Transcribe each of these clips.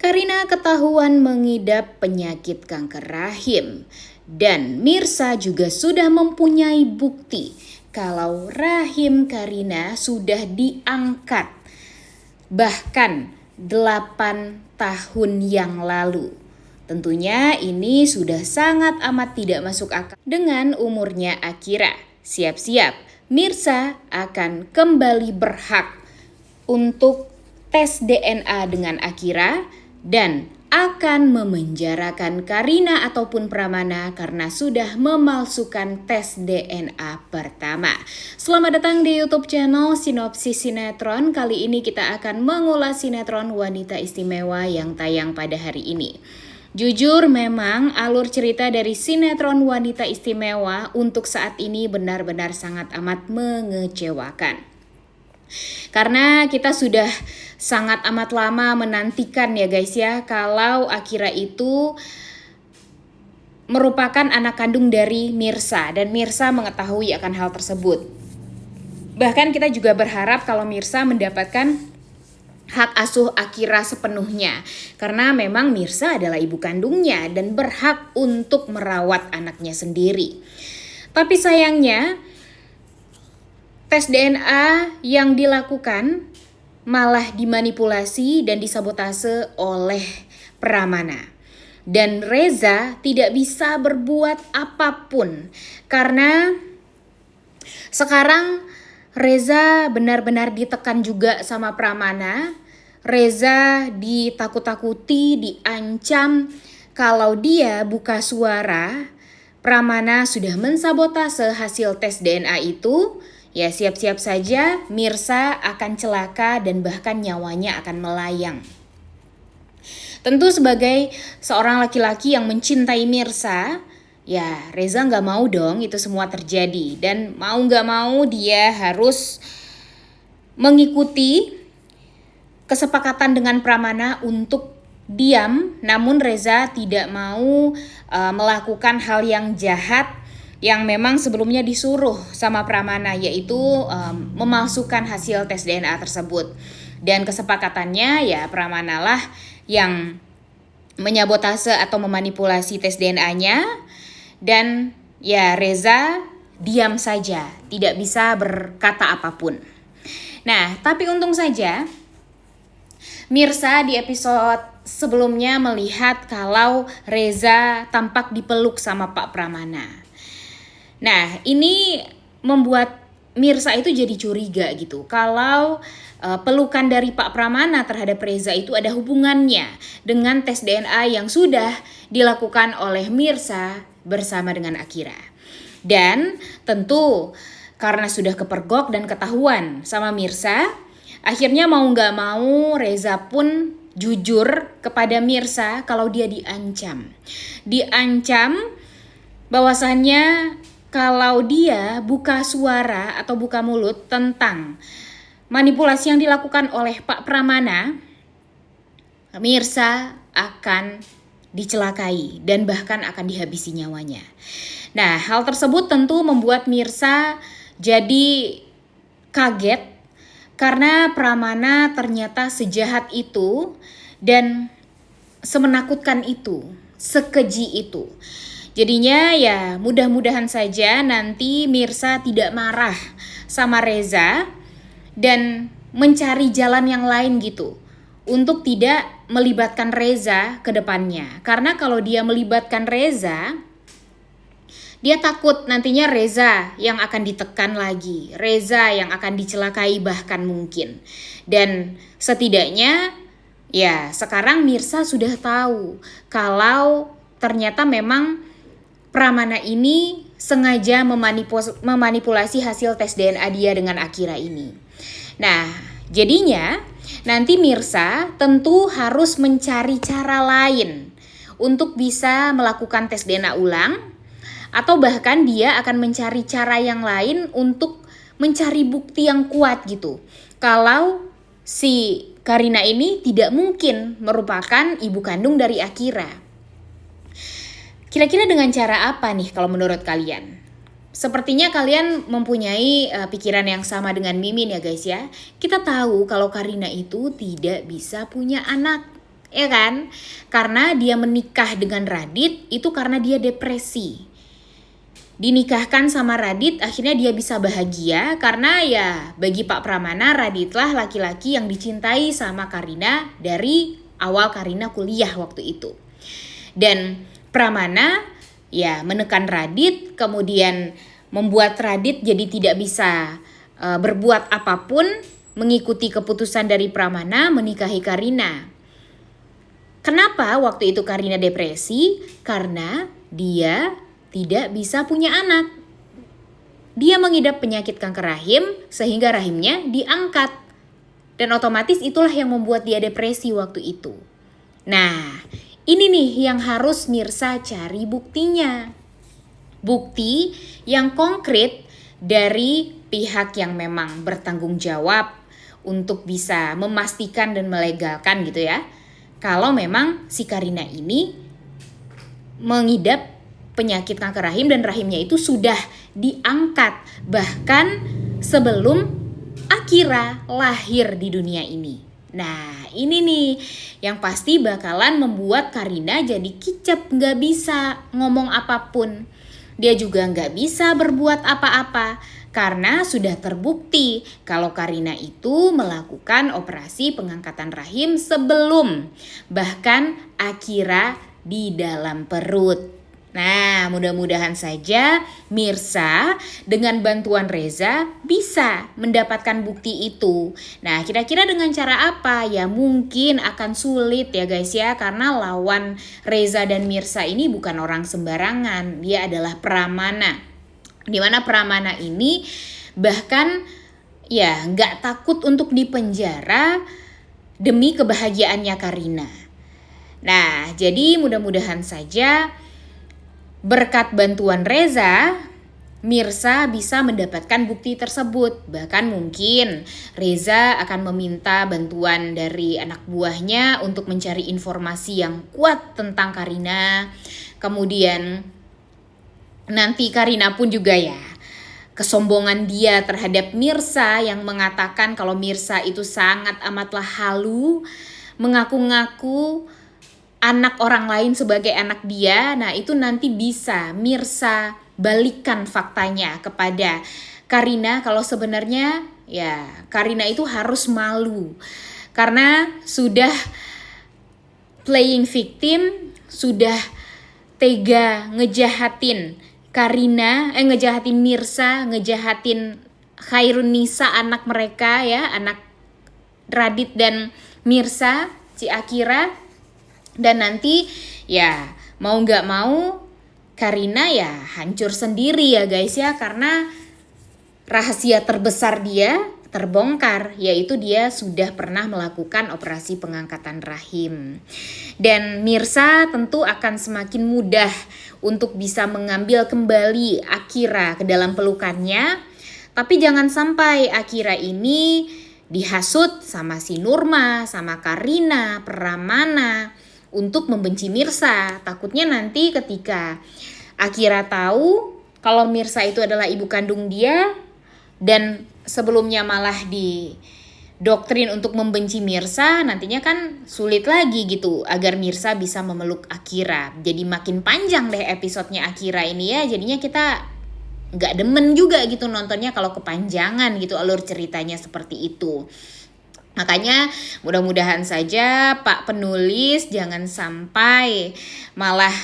Karina ketahuan mengidap penyakit kanker rahim. Dan Mirsa juga sudah mempunyai bukti kalau rahim Karina sudah diangkat. Bahkan 8 tahun yang lalu. Tentunya ini sudah sangat amat tidak masuk akal dengan umurnya Akira. Siap-siap, Mirsa akan kembali berhak untuk tes DNA dengan Akira dan akan memenjarakan Karina ataupun Pramana karena sudah memalsukan tes DNA pertama. Selamat datang di YouTube channel Sinopsis Sinetron. Kali ini kita akan mengulas sinetron Wanita Istimewa yang tayang pada hari ini. Jujur memang alur cerita dari sinetron Wanita Istimewa untuk saat ini benar-benar sangat amat mengecewakan. Karena kita sudah sangat amat lama menantikan ya guys ya, kalau Akira itu merupakan anak kandung dari Mirsa dan Mirsa mengetahui akan hal tersebut. Bahkan kita juga berharap kalau Mirsa mendapatkan hak asuh Akira sepenuhnya, karena memang Mirsa adalah ibu kandungnya dan berhak untuk merawat anaknya sendiri. Tapi sayangnya tes DNA yang dilakukan malah dimanipulasi dan disabotase oleh Pramana. Dan Reza tidak bisa berbuat apapun karena sekarang Reza benar-benar ditekan juga sama Pramana. Reza ditakut-takuti, diancam kalau dia buka suara, Pramana sudah mensabotase hasil tes DNA itu. Ya siap-siap saja Mirsa akan celaka dan bahkan nyawanya akan melayang. Tentu sebagai seorang laki-laki yang mencintai Mirsa, ya Reza gak mau dong itu semua terjadi. Dan mau gak mau dia harus mengikuti kesepakatan dengan Pramana untuk diam. Namun Reza tidak mau melakukan hal yang jahat yang memang sebelumnya disuruh sama Pramana, yaitu memalsukan hasil tes DNA tersebut. Dan kesepakatannya ya Pramana lah yang menyabotase atau memanipulasi tes DNA. Dan ya Reza diam saja, tidak bisa berkata apapun. Nah, tapi untung saja Mirsa di episode sebelumnya melihat kalau Reza tampak dipeluk sama Pak Pramana. Nah, ini membuat Mirsa itu jadi curiga gitu. Kalau pelukan dari Pak Pramana terhadap Reza itu ada hubungannya dengan tes DNA yang sudah dilakukan oleh Mirsa bersama dengan Akira. Dan tentu karena sudah kepergok dan ketahuan sama Mirsa, akhirnya mau gak mau Reza pun jujur kepada Mirsa kalau dia diancam. Diancam bahwasannya kalau dia buka suara atau buka mulut tentang manipulasi yang dilakukan oleh Pak Pramana, Mirsa akan dicelakai dan bahkan akan dihabisi nyawanya. Nah, hal tersebut tentu membuat Mirsa jadi kaget karena Pramana ternyata sejahat itu dan semenakutkan itu, sekeji itu. Jadinya ya mudah-mudahan saja nanti Mirsa tidak marah sama Reza dan mencari jalan yang lain gitu untuk tidak melibatkan Reza ke depannya. Karena kalau dia melibatkan Reza, dia takut nantinya Reza yang akan ditekan lagi, Reza yang akan dicelakai bahkan mungkin. Dan setidaknya ya sekarang Mirsa sudah tahu kalau ternyata memang Pramana ini sengaja memanipulasi hasil tes DNA dia dengan Akira ini. Nah, jadinya nanti Mirsa tentu harus mencari cara lain untuk bisa melakukan tes DNA ulang, atau bahkan dia akan mencari cara yang lain untuk mencari bukti yang kuat gitu. Kalau si Karina ini tidak mungkin merupakan ibu kandung dari Akira. Kira-kira dengan cara apa nih kalau menurut kalian? Sepertinya kalian mempunyai pikiran yang sama dengan Mimin ya guys ya. Kita tahu kalau Karina itu tidak bisa punya anak. ya kan? Karena dia menikah dengan Radit itu karena dia depresi. Dinikahkan sama Radit akhirnya dia bisa bahagia karena ya bagi Pak Pramana Raditlah laki-laki yang dicintai sama Karina dari awal Karina kuliah waktu itu. Dan Pramana ya menekan Radit, kemudian membuat Radit jadi tidak bisa berbuat apapun, mengikuti keputusan dari Pramana menikahi Karina. Kenapa waktu itu Karina depresi? Karena dia tidak bisa punya anak. Dia mengidap penyakit kanker rahim sehingga rahimnya diangkat. Dan otomatis itulah yang membuat dia depresi waktu itu. Nah, ini nih yang harus Mirsa cari buktinya. Bukti yang konkret dari pihak yang memang bertanggung jawab untuk bisa memastikan dan melegalkan gitu ya. Kalau memang si Karina ini mengidap penyakit kanker rahim dan rahimnya itu sudah diangkat bahkan sebelum Akira lahir di dunia ini. Nah ini nih yang pasti bakalan membuat Karina jadi kicep, gak bisa ngomong apapun. Dia juga gak bisa berbuat apa-apa karena sudah terbukti kalau Karina itu melakukan operasi pengangkatan rahim sebelum bahkan Akira di dalam perut. Nah, mudah-mudahan saja Mirsa dengan bantuan Reza bisa mendapatkan bukti itu. Nah, kira-kira dengan cara apa? Ya mungkin akan sulit ya guys ya, karena lawan Reza dan Mirsa ini bukan orang sembarangan. Dia adalah Pramana. Dimana Pramana ini bahkan ya gak takut untuk dipenjara demi kebahagiaannya Karina. Nah, jadi mudah-mudahan saja berkat bantuan Reza, Mirsa bisa mendapatkan bukti tersebut. Bahkan mungkin Reza akan meminta bantuan dari anak buahnya untuk mencari informasi yang kuat tentang Karina. Kemudian nanti Karina pun juga ya, kesombongan dia terhadap Mirsa yang mengatakan kalau Mirsa itu sangat amatlah halu, mengaku-ngaku anak orang lain sebagai anak dia. Nah itu nanti bisa Mirsa balikan faktanya kepada Karina kalau sebenarnya ya Karina itu harus malu karena sudah playing victim, sudah tega ngejahatin Karina, ngejahatin Mirsa, ngejahatin Khairunisa anak mereka ya, anak Radit dan Mirsa, si Akira. Dan nanti ya mau gak mau Karina ya hancur sendiri ya guys ya, karena rahasia terbesar dia terbongkar, yaitu dia sudah pernah melakukan operasi pengangkatan rahim. Dan Mirsa tentu akan semakin mudah untuk bisa mengambil kembali Akira ke dalam pelukannya. Tapi jangan sampai Akira ini dihasut sama si Nurma, sama Karina, Pramana untuk membenci Mirsa. Takutnya nanti ketika Akira tahu kalau Mirsa itu adalah ibu kandung dia dan sebelumnya malah didoktrin untuk membenci Mirsa, nantinya kan sulit lagi gitu agar Mirsa bisa memeluk Akira. Jadi makin panjang deh episodenya Akira ini ya. Jadinya kita gak demen juga gitu nontonnya kalau kepanjangan gitu alur ceritanya seperti itu. Makanya mudah-mudahan saja Pak penulis jangan sampai malah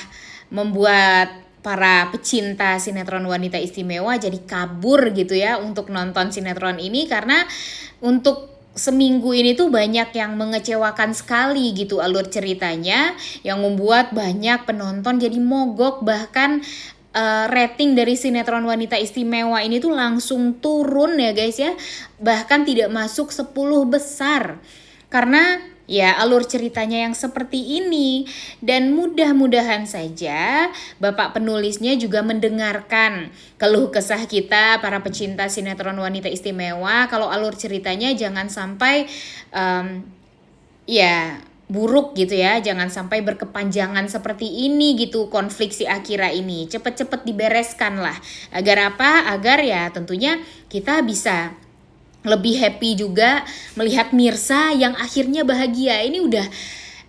membuat para pecinta sinetron Wanita Istimewa jadi kabur gitu ya untuk nonton sinetron ini, karena untuk seminggu ini tuh banyak yang mengecewakan sekali gitu alur ceritanya yang membuat banyak penonton jadi mogok, bahkan rating dari sinetron Wanita Istimewa ini tuh langsung turun ya guys ya, bahkan tidak masuk 10 besar karena ya alur ceritanya yang seperti ini. Dan mudah-mudahan saja Bapak penulisnya juga mendengarkan keluh kesah kita para pecinta sinetron Wanita Istimewa kalau alur ceritanya jangan sampai ya buruk gitu ya, jangan sampai berkepanjangan seperti ini gitu konflik si Akira ini. Cepet-cepet dibereskan lah. Agar apa? Agar ya tentunya kita bisa lebih happy juga melihat Mirsa yang akhirnya bahagia. Ini udah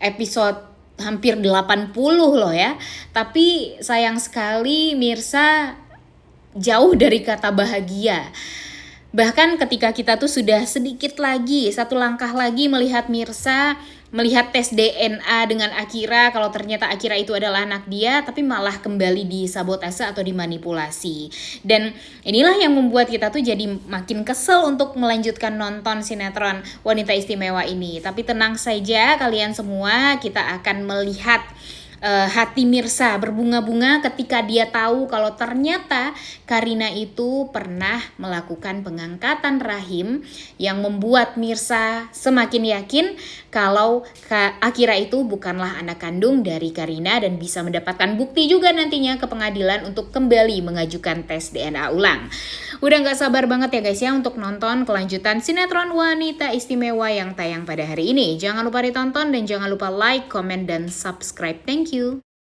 episode hampir 80 loh ya. Tapi sayang sekali Mirsa jauh dari kata bahagia. Bahkan ketika kita tuh sudah sedikit lagi, satu langkah lagi melihat Mirsa, melihat tes DNA dengan Akira, kalau ternyata Akira itu adalah anak dia, tapi malah kembali disabotase atau dimanipulasi. Dan inilah yang membuat kita tuh jadi makin kesel untuk melanjutkan nonton sinetron Wanita Istimewa ini. Tapi tenang saja kalian semua, kita akan melihat hati Mirsa berbunga-bunga ketika dia tahu kalau ternyata Karina itu pernah melakukan pengangkatan rahim yang membuat Mirsa semakin yakin kalau Akira itu bukanlah anak kandung dari Karina dan bisa mendapatkan bukti juga nantinya ke pengadilan untuk kembali mengajukan tes DNA ulang. Udah gak sabar banget ya guys ya untuk nonton kelanjutan sinetron Wanita Istimewa yang tayang pada hari ini. Jangan lupa ditonton dan jangan lupa like, comment, dan subscribe. Thank you.